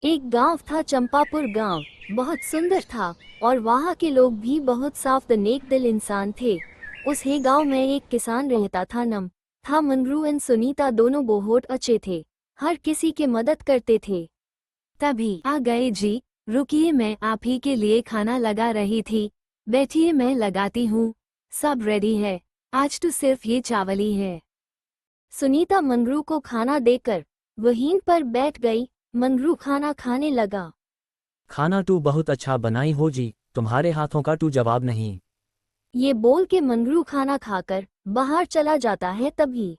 एक गांव था, चंपापुर गांव। बहुत सुंदर था और वहाँ के लोग भी बहुत साफ नेक दिल इंसान थे। उस ही गांव में एक किसान रहता था। नाम था मंगरू एंड सुनीता। दोनों बहुत अच्छे थे, हर किसी की मदद करते थे। तभी आ गए जी, रुकिए मैं आप ही के लिए खाना लगा रही थी। बैठिए मैं लगाती हूँ, सब रेडी है। आज तो सिर्फ ये चावल ही है। सुनीता मंगरू को खाना देकर वहीं पर बैठ गई। मंगरू खाना खाने लगा। खाना तू बहुत अच्छा बनाई हो जी, तुम्हारे हाथों का तू जवाब नहीं। ये बोल के मंगरू खाना खाकर बाहर चला जाता है। तभी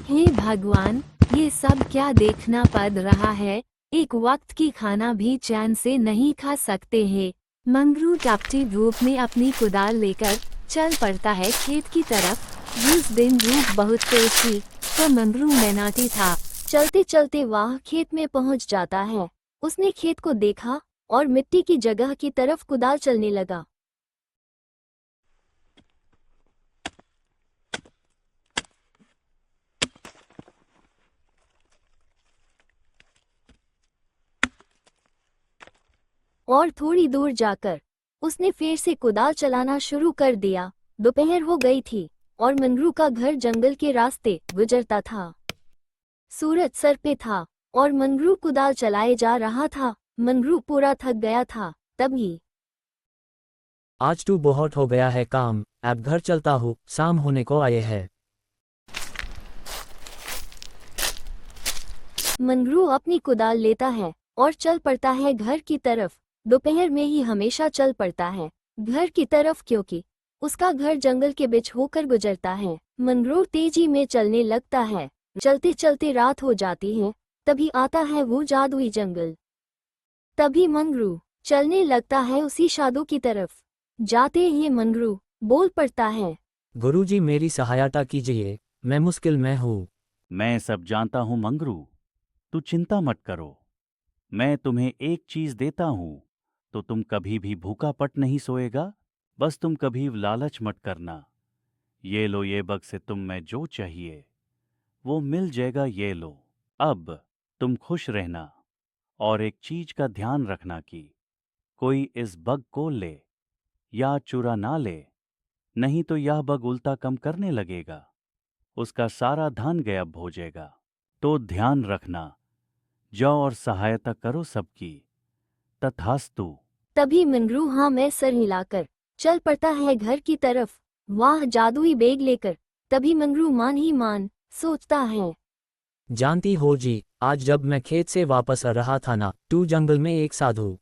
हे भगवान, ये सब क्या देखना पड़ रहा है। एक वक्त की खाना भी चैन से नहीं खा सकते हैं। मंगरू तपती धूप में अपनी कुदाल लेकर चल पड़ता है खेत की तरफ। उस दिन धूप बहुत तेज थी तो मंगरू मेहनती था। चलते चलते वह खेत में पहुंच जाता है। उसने खेत को देखा और मिट्टी की जगह की तरफ कुदाल चलने लगा। और थोड़ी दूर जाकर उसने फिर से कुदाल चलाना शुरू कर दिया। दोपहर हो गई थी और मंगरू का घर जंगल के रास्ते गुजरता था। सूरज सर पे था और मंगरू कुदाल चलाए जा रहा था। मंगरू पूरा थक गया था। तभी आज तू बहुत हो गया है काम, अब घर चलता हूँ, शाम होने को आए है। मंगरू अपनी कुदाल लेता है और चल पड़ता है घर की तरफ। दोपहर में ही हमेशा चल पड़ता है घर की तरफ, क्योंकि उसका घर जंगल के बीच होकर गुजरता है। मंगरू तेजी में चलने लगता है। चलते चलते रात हो जाती है। तभी आता है वो जादुई जंगल। तभी मंगरू चलने लगता है उसी जादू की तरफ। जाते ही मंगरू बोल पड़ता है, गुरुजी मेरी सहायता कीजिए, मैं मुश्किल में हूँ। मैं सब जानता हूं मंगरू, तू चिंता मत करो। मैं तुम्हें एक चीज देता हूं तो तुम कभी भी भूखा पट नहीं सोएगा। बस तुम कभी लालच मत करना। ये लो, ये बग से तुम में जो चाहिए वो मिल जाएगा। ये लो, अब तुम खुश रहना और एक चीज का ध्यान रखना कि कोई इस बग को ले या चुरा ना ले, नहीं तो यह बग उल्टा कम करने लगेगा, उसका सारा धन गायब हो जाएगा। तो ध्यान रखना, जाओ और सहायता करो सबकी। तथास्तु। तभी मंगरू हाँ में सर हिलाकर चल पड़ता है घर की तरफ, वह जादुई बैग लेकर। तभी मंगरू मान ही मान सोचता है, जानती हो जी, आज जब मैं खेत से वापस आ रहा था ना, तू जंगल में एक साधु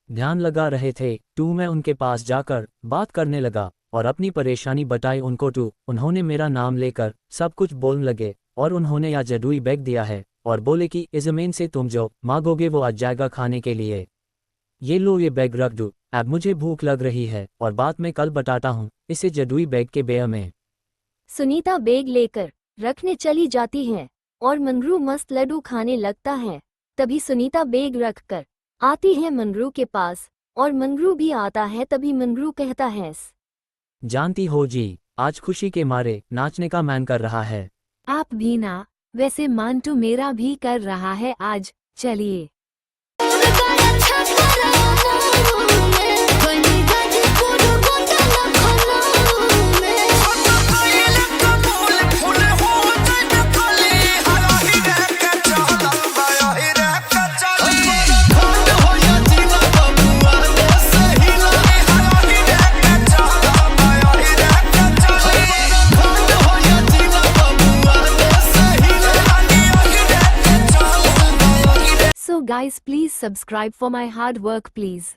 ध्यान लगा रहे थे। तू मैं उनके पास जाकर बात करने लगा और अपनी परेशानी बताई उनको। उन्होंने मेरा नाम लेकर सब कुछ बोलने लगे और उन्होंने यह जादुई बैग दिया है और बोले कि इस जमीन से तुम जो मांगोगे वो आ जाएगा खाने के लिए। ये लो, ये बैग रख दो, अब मुझे भूख लग रही है और बात मैं कल बताता हूँ इसे जादुई बैग के बेय में। सुनीता बैग लेकर रखने चली जाती है और मंगरू मस्त लड्डू खाने लगता है। तभी सुनीता बैग रखकर आती है मंगरू के पास और मंगरू भी आता है। तभी मंगरू कहता है, जानती हो जी, आज खुशी के मारे नाचने का मन कर रहा है। आप भी ना, वैसे मान तो मेरा भी कर रहा है आज। चलिए। So guys, please subscribe for my hard work please.